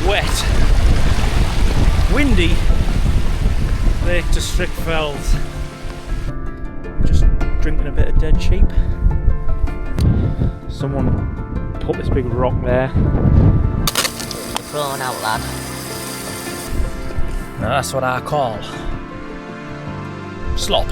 wet, windy Lake District Fells. Just drinking a bit of dead sheep. Someone put this big rock there. You're thrown out, lad. Now that's what I call slop.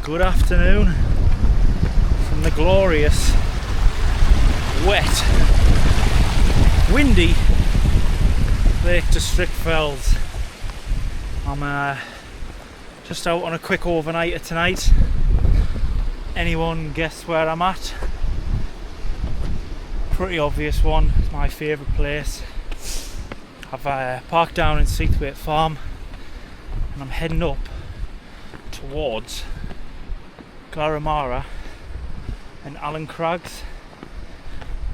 Good afternoon from the glorious, wet, windy Lake District Fells. I'm just out on a quick overnighter tonight. Anyone guess where I'm at? Pretty obvious one, it's my favourite place. I've parked down in Seathwaite Farm and I'm heading up towards Glaramara and Allen Crags.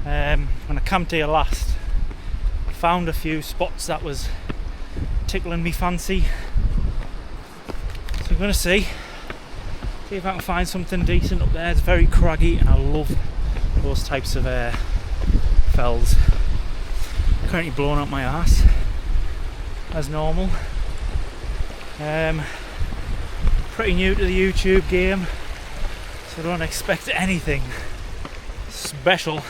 When I camped here last, I found a few spots that was tickling me fancy, so I'm going to see if I can find something decent up there. It's very craggy and I love those types of fells. Currently blowing up my ass as normal. Pretty new to the YouTube game, so don't expect anything special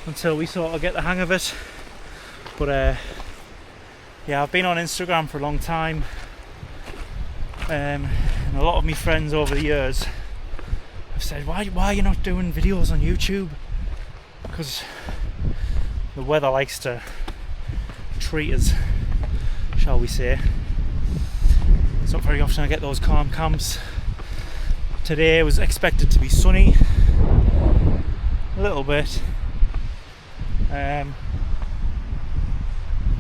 until we sort of get the hang of it. But yeah, I've been on Instagram for a long time, and a lot of my friends over the years have said, why are you not doing videos on YouTube? Because the weather likes to treat us, shall we say. It's not very often I get those calm camps. Today was expected to be sunny, a little bit,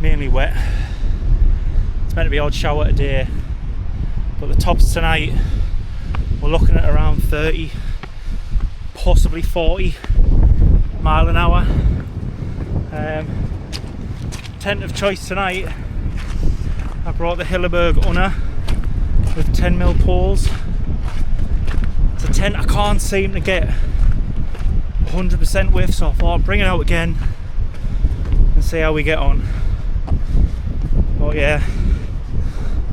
mainly wet. It's meant to be odd shower today, but the tops tonight we're looking at around 30, possibly 40 mile an hour. Tent of choice tonight, I brought the Hilleberg Unna with 10mm poles. It's a tent I can't seem to get 100% with, so I thought I'd bring it out again and see how we get on. But yeah,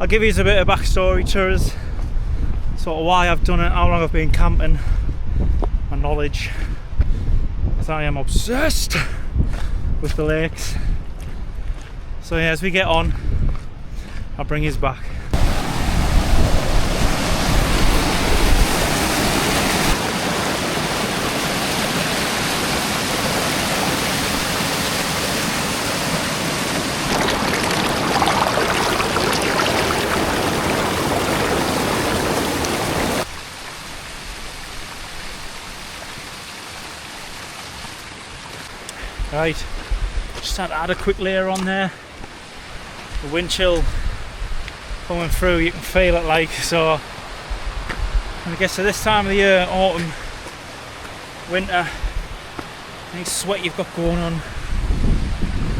I'll give you a bit of backstory to us, sort of why I've done it, how long I've been camping, my knowledge, because I am obsessed with the lakes. So yeah, as we get on, I'll bring his back. Right, just had to add a quick layer on there. The wind chill coming through, you can feel it like, so when it gets to this time of the year, autumn, winter, any sweat you've got going on,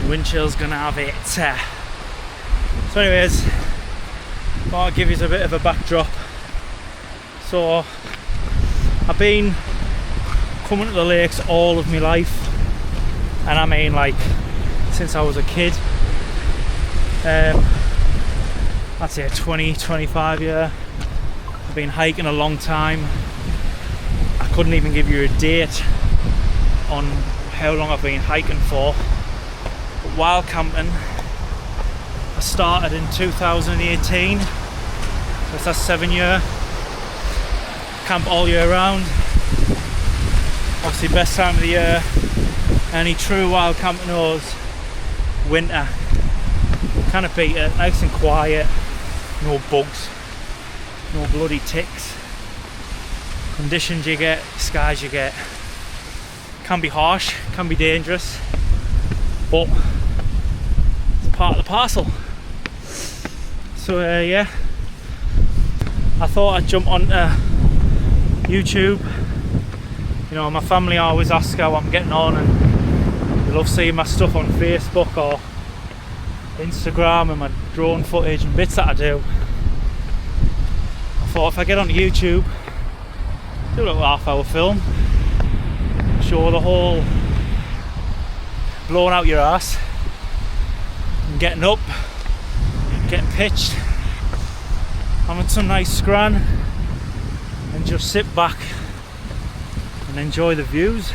the wind chill's gonna have it. So anyways, thought I'd give you a bit of a backdrop. So I've been coming to the lakes all of my life, and I mean like since I was a kid. I'd say 20-25 year. I've been hiking a long time. I couldn't even give you a date on how long I've been hiking for. But while camping, I started in 2018, so it's that 7 year. Camp all year round. Obviously best time of the year. Any true wild camper knows, winter. Kind of beat it, nice and quiet, no bugs, no bloody ticks. Conditions you get, skies you get, can be harsh, can be dangerous, but it's part of the parcel. So yeah, I thought I'd jump onto YouTube. You know, my family always ask how I'm getting on, and they love seeing my stuff on Facebook or Instagram and my drone footage and bits that I do. I thought if I get onto YouTube, do a little half-hour film, show the whole blowing out your ass and getting up, getting pitched, having some nice scran, and just sit back and enjoy the views.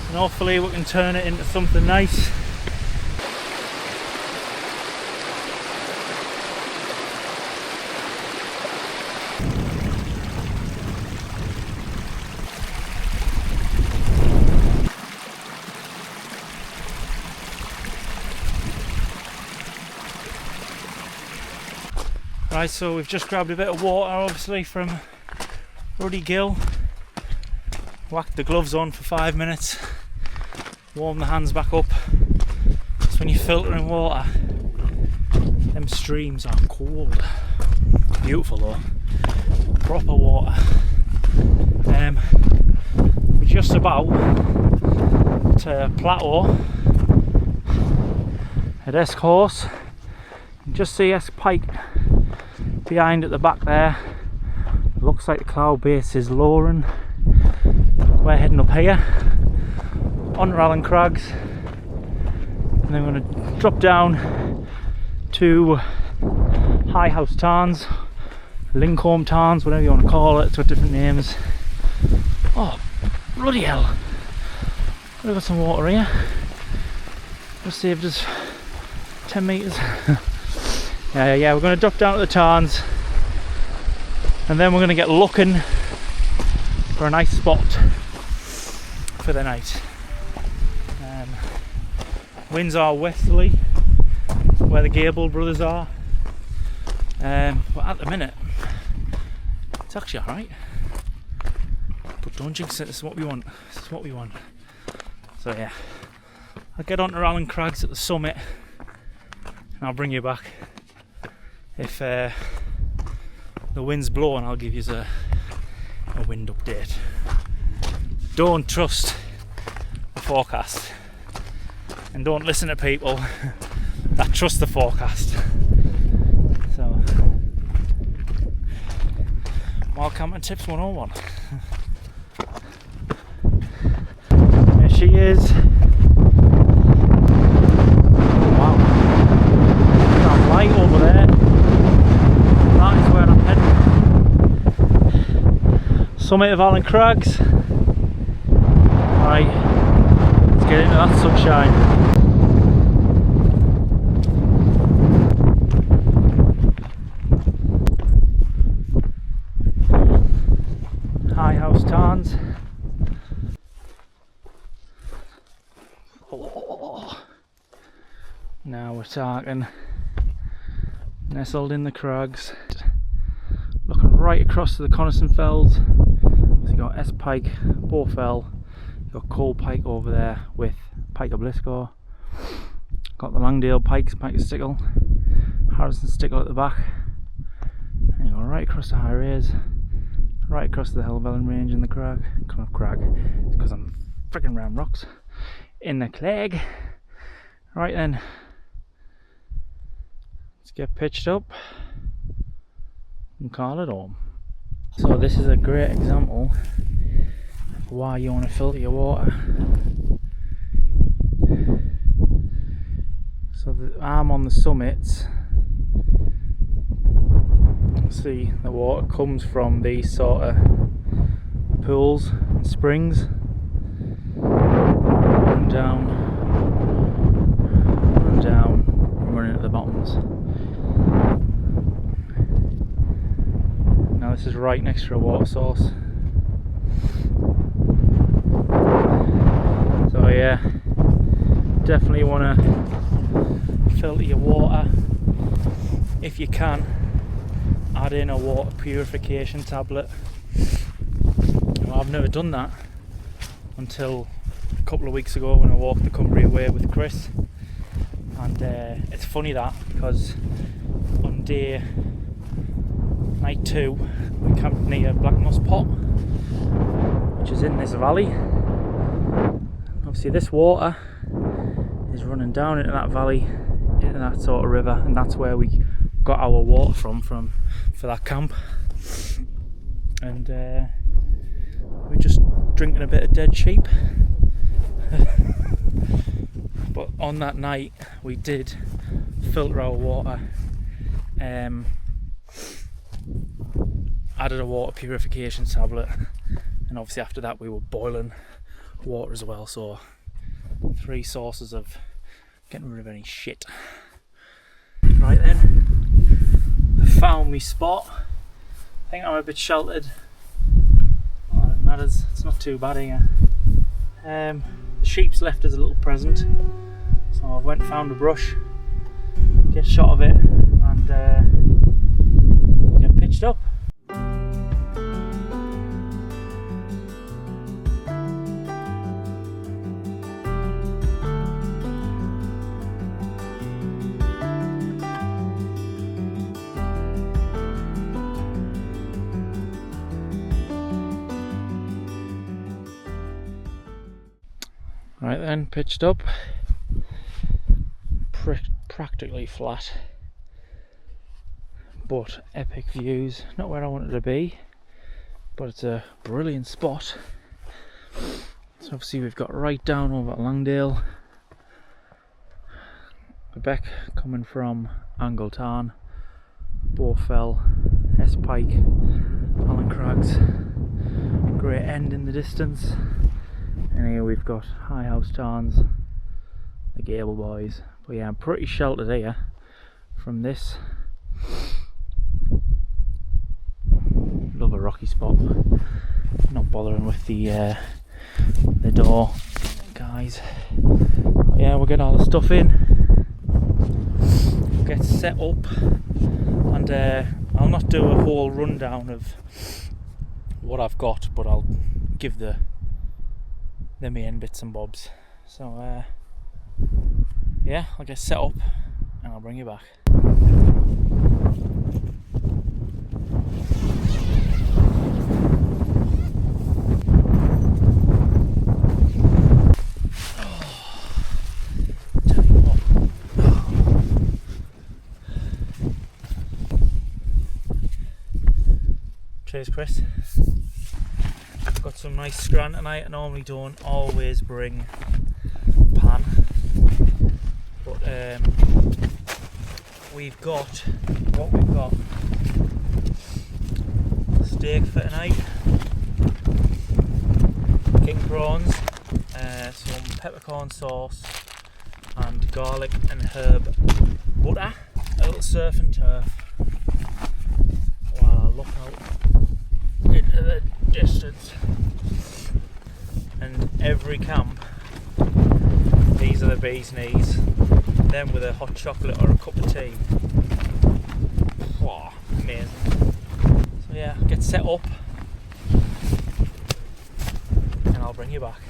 And hopefully we can turn it into something nice. Right, so we've just grabbed a bit of water obviously from Ruddy Gill. Whacked the gloves on for 5 minutes. Warm the hands back up. That's when you're filtering water. Them streams are cold. Beautiful though. Proper water. We're just about to plateau at Esk Horse. You just see Esk Pike behind at the back there. Looks like the cloud base is lowering. We're heading up here onto Allen Crags, and then we're going to drop down to High House Tarns, Lincoln Tarns, whatever you want to call it. It's got different names. Oh bloody hell, we've got some water here. Just saved us 10 metres. yeah, we're going to drop down to the Tarns, and then we're going to get looking for a nice spot for the night. Winds are westerly where the Gable brothers are, but at the minute it's actually alright. But don't jinx it, this is what we want. This is what we want. So yeah, I'll get onto Allen Crags at the summit and I'll bring you back. If the wind's blowing, I'll give you a wind update. Don't trust the forecast, and don't listen to people that trust the forecast. So, Wild Camping Tips 101. There she is. Wow, that light over there, that is where I'm heading. Summit of Allen Crags. Right, let's get into that sunshine. High House Tarns. Oh. Now we're talking. Nestled in the crags. Looking right across to the Coniston Fells. So you got S Pike, Bow Fell, Got coal pike over there with pike of Blisco. Got the Langdale pikes, pike of Stickle, Harrison Stickle at the back. And you go right across the high raise, right across the Helvellyn range in the crag. Not crag, it's because I'm freaking round rocks. In the clegg. Right then, let's get pitched up and call it home. So this is a great example of why you want to filter your water. So I'm on the summits. See, the water comes from these sort of pools and springs, and down, and running at the bottoms. Now this is right next to a water source. So yeah, definitely want to filter your water. If you can, add in a water purification tablet. Well, I've never done that until a couple of weeks ago when I walked the Cumbria Way with Chris, and it's funny that, because on night 2 we camped near Black Moss Pot, which is in this valley. Obviously this water is running down into that valley, into that sort of river, and that's where we got our water from for that camp. And we're just drinking a bit of dead sheep. But on that night we did filter our water, added a water purification tablet, and obviously after that we were boiling water as well. So 3 sources of getting rid of any shit. Right then, I found me spot. I think I'm a bit sheltered. Oh, it matters, it's not too bad here. The sheep's left as a little present, so I went and found a brush, get a shot of it, and get pitched up. Right then, pitched up, practically flat, but epic views. Not where I wanted to be, but it's a brilliant spot. So obviously we've got right down over at Langdale, the beck coming from Angle Tarn, Bowfell, S Pike, Allen Crags, Great End in the distance. And here we've got High House Tarns, the Gable Boys. But yeah, I'm pretty sheltered here from this. Love a rocky spot. Not bothering with the door guys. But yeah, we'll get all the stuff in, we'll get set up, and I'll not do a whole rundown of what I've got, but I'll give the main bits and bobs. So yeah, I'll get set up and I'll bring you back. Cheers, Chris. Got some nice scran tonight. I normally don't always bring pan, but we've got what we've got. Steak for tonight, king prawns, some peppercorn sauce, and garlic and herb butter, a little surf and turf. While I look out into the distance, and every camp these are the bee's knees, then with a hot chocolate or a cup of tea. Oh, amazing. So yeah, get set up and I'll bring you back.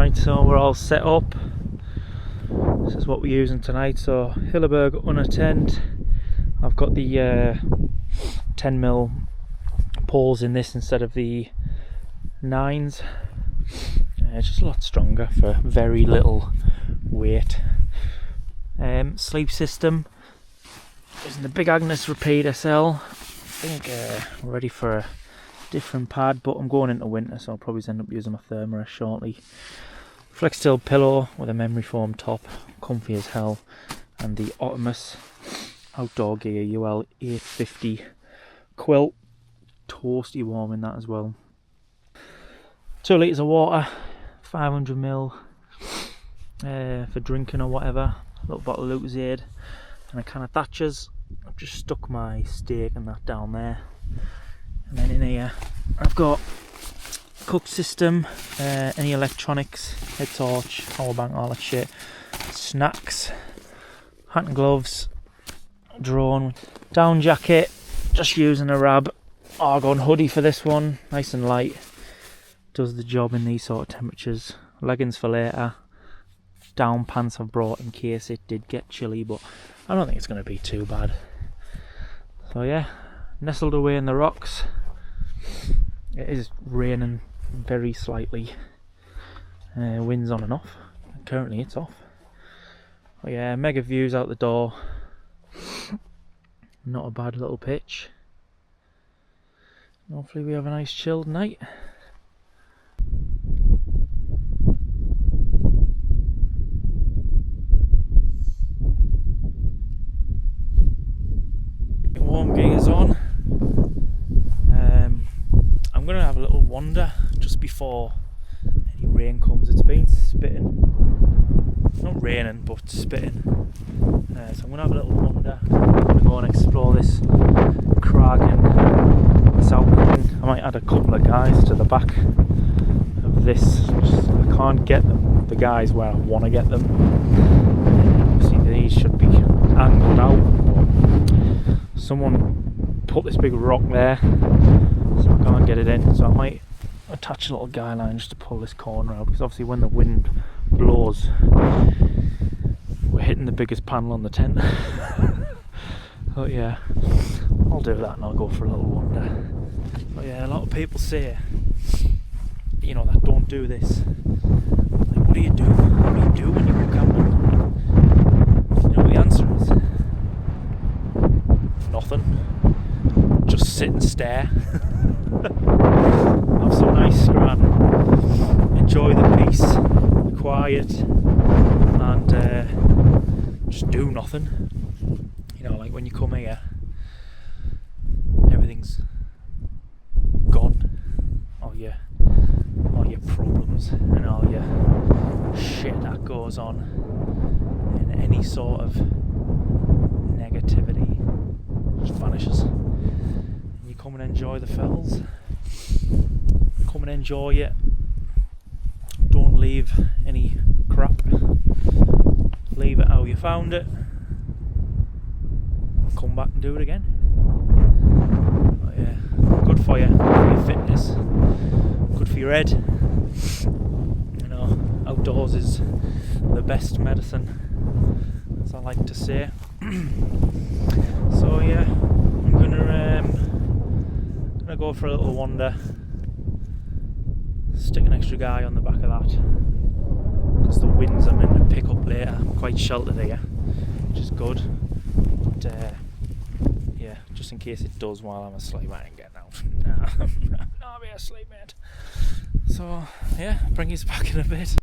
Right, so we're all set up. This is what we're using tonight. So Hilleberg Unna tent. I've got the 10mm poles in this instead of the 9s. It's just a lot stronger for very little weight. Sleep system using the Big Agnes Repeat SL. I think we're ready for a different pad, but I'm going into winter, so I'll probably end up using my Thermarest shortly. Flextail pillow with a memory foam top, comfy as hell, and the Optimus Outdoor Gear UL 850 quilt, toasty warm in that as well. 2 litres of water, 500ml for drinking or whatever, a little bottle of Lucozade, and a can of Thatcher's. I've just stuck my steak and that down there, and then in here I've got cook system, any electronics, head torch, power bank, all that shit, snacks, hat and gloves, drone, down jacket, just using a Rab argon hoodie for this one, nice and light, does the job in these sort of temperatures. Leggings for later, down pants I've brought in case it did get chilly, but I don't think it's going to be too bad. So yeah, nestled away in the rocks. It is raining very slightly, wind's on and off, currently it's off. But yeah, mega views out the door, not a bad little pitch. Hopefully we have a nice chilled night. Warm gears on. I'm going to have a little wander just before any rain comes. It's been spitting, not raining but spitting, so I'm going to have a little wander. I'm going to go and explore this crag and this outcropping. I might add a couple of guys to the back of this. I can't get them, the guys where I want to get them. Obviously these should be angled out, but someone put this big rock there, so I can't get it in. So I might attach a little guy line just to pull this corner out, because obviously when the wind blows we're hitting the biggest panel on the tent. But yeah, I'll do that and I'll go for a little wander. But yeah, a lot of people say, you know, that don't do this. Like, what do you do? What do you do when you go camping? You know what the answer is? Nothing. Just sit and stare. Have some nice scran. Enjoy the peace, the quiet, and just do nothing. You know, like when you come here, everything's gone. All your problems and all your shit that goes on, and any sort of negativity just vanishes. And you come and enjoy the fells. Come and enjoy it. Don't leave any crap. Leave it how you found it. Come back and do it again. But yeah, good for you, good for your fitness, good for your head. You know, outdoors is the best medicine, as I like to say. So yeah, I'm gonna go for a little wander. Stick an extra guy on the back of that, because the winds I'm going to pick up later. I'm quite sheltered here, which is good. But yeah, just in case it does while I'm asleep, I ain't getting out. Nah, I'll be asleep, mate. So yeah, bring you back in a bit.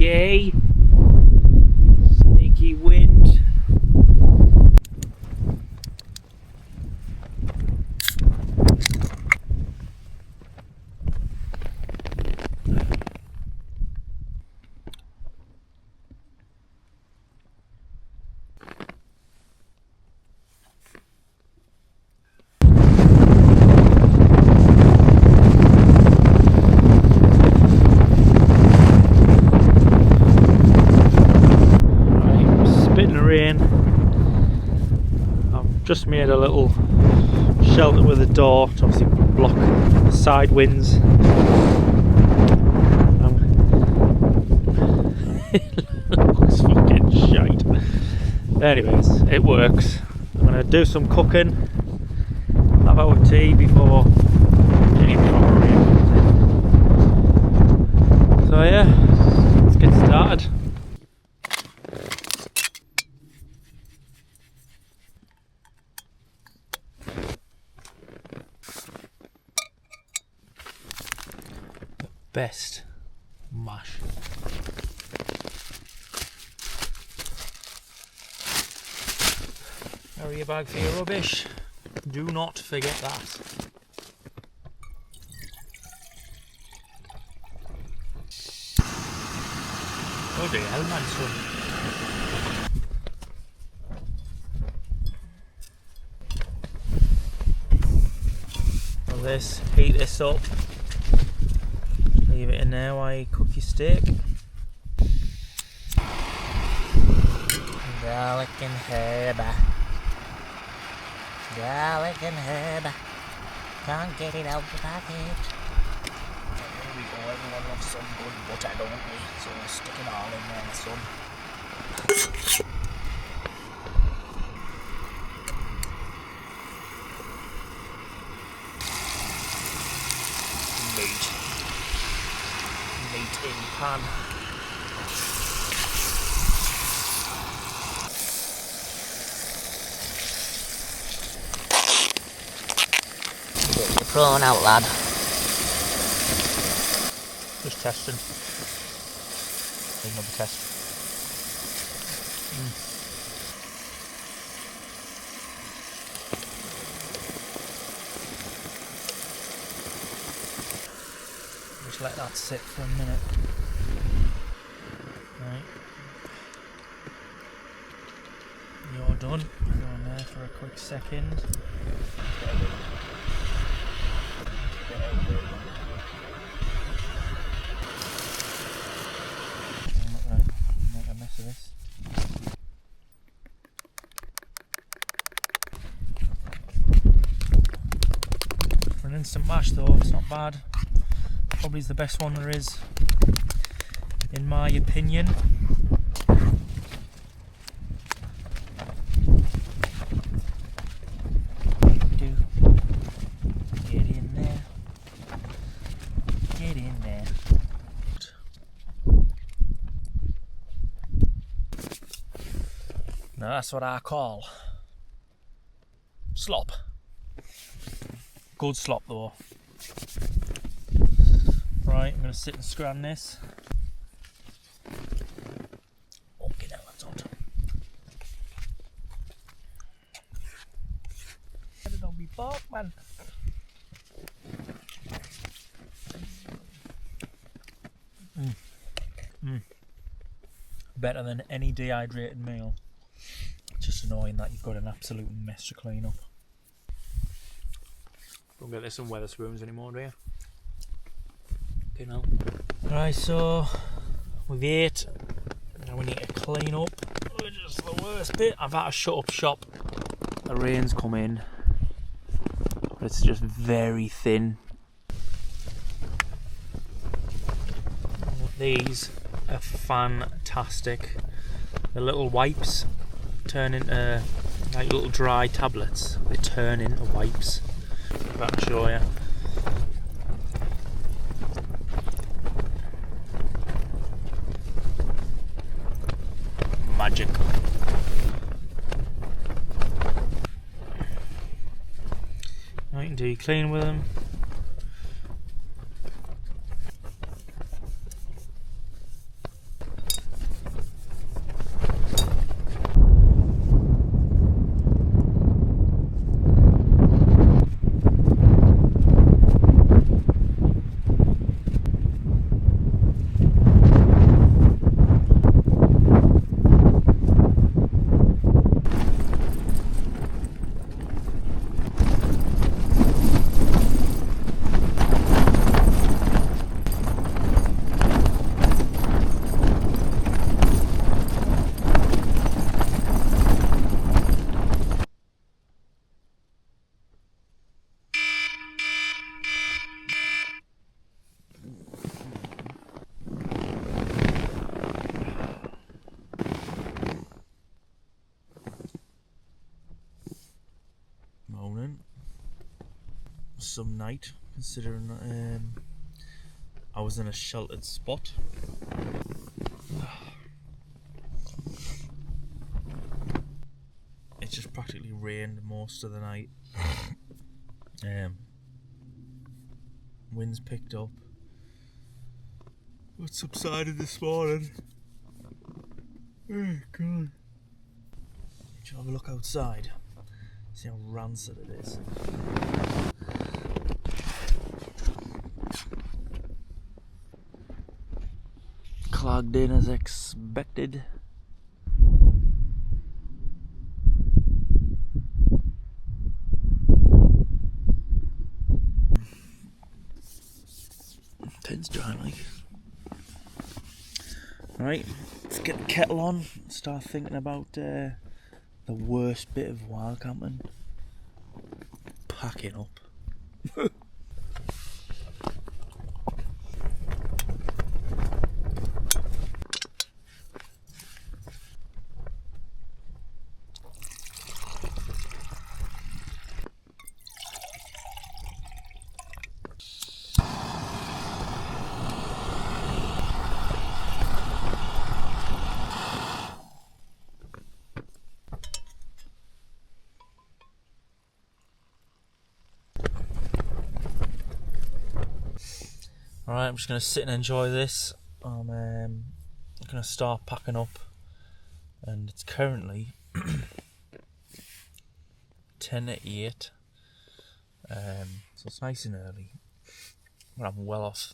sneaky. Sneaky wind. Just made a little shelter with a door to obviously block the side winds. It looks fucking shite. Anyways, it works. I'm gonna do some cooking, have our tea before any proper rain comes in. So yeah, let's get started. Best mash. Carry your bag for your rubbish. Do not forget that. Oh the hell, man, son. Well, heat this up. Leave it in there while you cook your steak. Garlic and herb. Garlic and herb. Can't get it out the packet. There we go, everyone loves some good butter, don't we? So we'll stick it all in there, son. Meat in pan. Get your prawn out, lad. Just testing. Another test. Just let that sit for a minute. Right. You're done. Go on there for a quick second. I'm not going to make a mess of this. For an instant mash though, it's not bad. Probably is the best one there is, in my opinion. Get in there. Get in there. Now that's what I call slop. Good slop though. Right, I'm going to sit and scran this. Okay, now that's hot. Don't be bark, man. Better than any dehydrated meal. It's just annoying that you've got an absolute mess to clean up. Don't get this in Wetherspoons anymore, do you? Okay, now. Right, so we've ate. Now we need to clean up, which is the worst bit. I've had to shut up shop. The rain's come in, but it's just very thin. These are fantastic. The little wipes turn into like little dry tablets. They turn into wipes. If I can show you. Magic. Now you can do clean with them. some night, considering I was in a sheltered spot. It just practically rained most of the night. Winds picked up. It subsided this morning. Oh god. Should have a look outside. See how rancid it is. Clogged in as expected. Tent's dry like. Right, let's get the kettle on and start thinking about the worst bit of wild camping. Packing up. Alright, I'm just going to sit and enjoy this. I'm going to start packing up, and it's currently 10 to 8, so it's nice and early, but I'm well off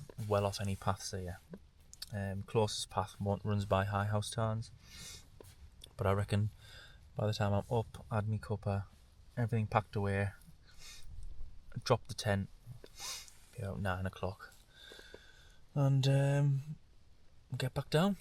any paths here. Closest path runs by High House Tarns, but I reckon by the time I'm up, had me cuppa, everything packed away, drop the tent, be about 9 o'clock. And get back down.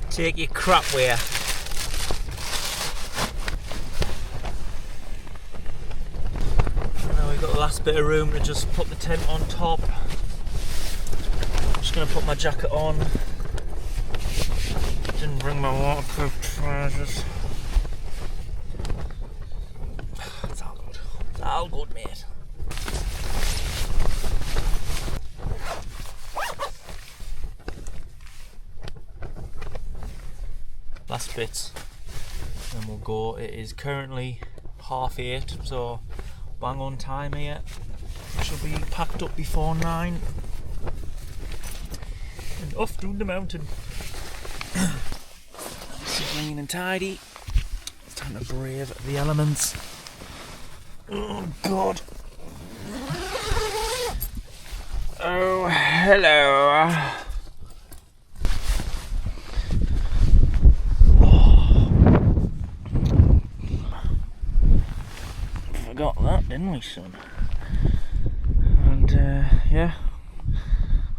Take your crap wear. Got the last bit of room to just put the tent on top. I'm just going to put my jacket on. Didn't bring my waterproof trousers. It's all good. It's all good, mate. Last bits, and we'll go. It is currently 8:30, so bang on time here. She'll be packed up before 9 and off through the mountain. Nice and clean and tidy. It's time to brave the elements. Oh god. Oh hello. Got that, didn't we, son? And yeah,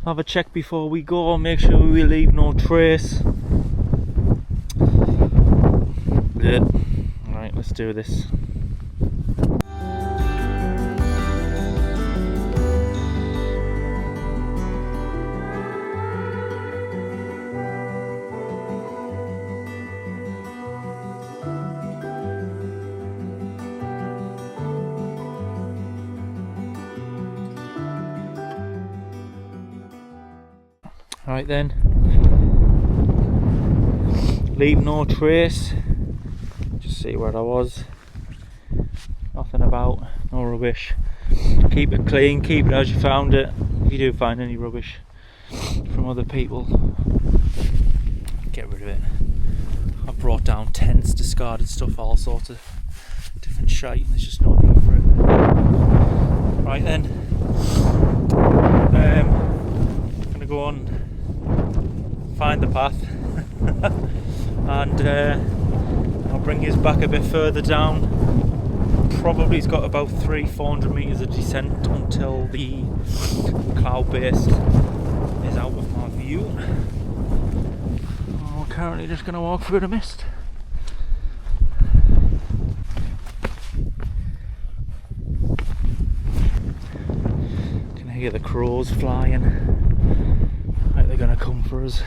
have a check before we go, make sure we leave no trace. Yeah. Right, let's do this. Right then, leave no trace, just see where I was, nothing about, no rubbish, keep it clean, keep it as you found it. If you do find any rubbish from other people, get rid of it. I've brought down tents, discarded stuff, all sorts of different shite, and there's just no need for it. Right then, I'm going to go on, find the path and I'll bring you back a bit further down. Probably it's got about 300-400 metres of descent until the cloud base is out of my view. currently just going to walk through the mist. Can hear the crows flying. Like they're going to come for us.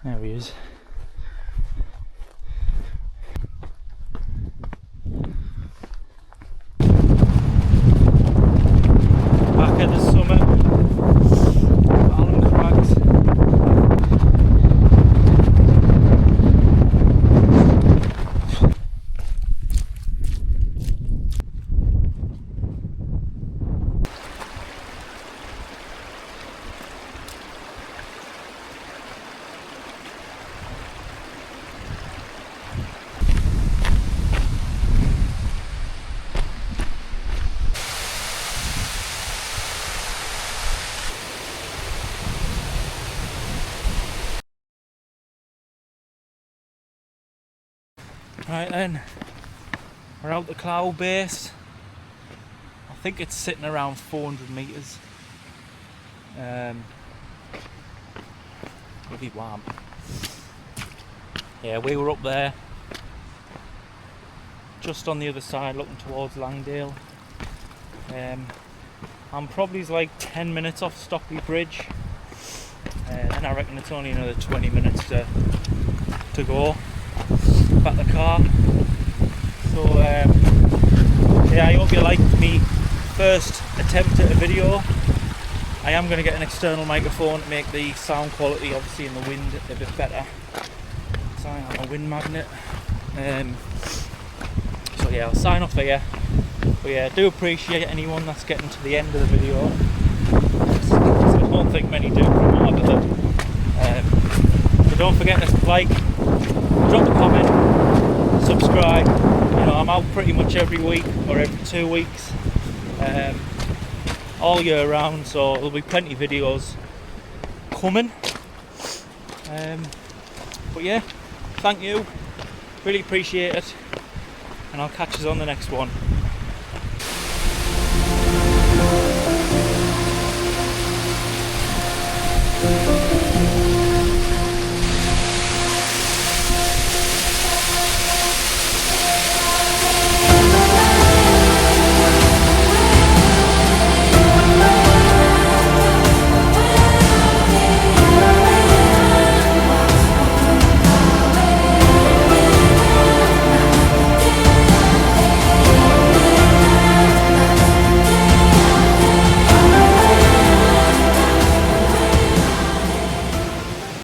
There he is. Back at the summit of Allen Crags. Right then, we're out the cloud base. I think it's sitting around 400 metres. Really warm. Yeah, we were up there, just on the other side, looking towards Langdale. I'm probably like 10 minutes off Stockley Bridge, and I reckon it's only another 20 minutes to go. Back the car. So yeah, I hope you liked me first attempt at a video. I am going to get an external microphone to make the sound quality, obviously in the wind, a bit better. So I have a wind magnet. So yeah, I'll sign off here. But yeah, I do appreciate anyone that's getting to the end of the video. I don't think many do from what I've heard. So don't forget to like, drop a comment, subscribe. You know, I'm out pretty much every week or every 2 weeks, all year round, so there'll be plenty of videos coming. But yeah, thank you, really appreciate it, and I'll catch you on the next one.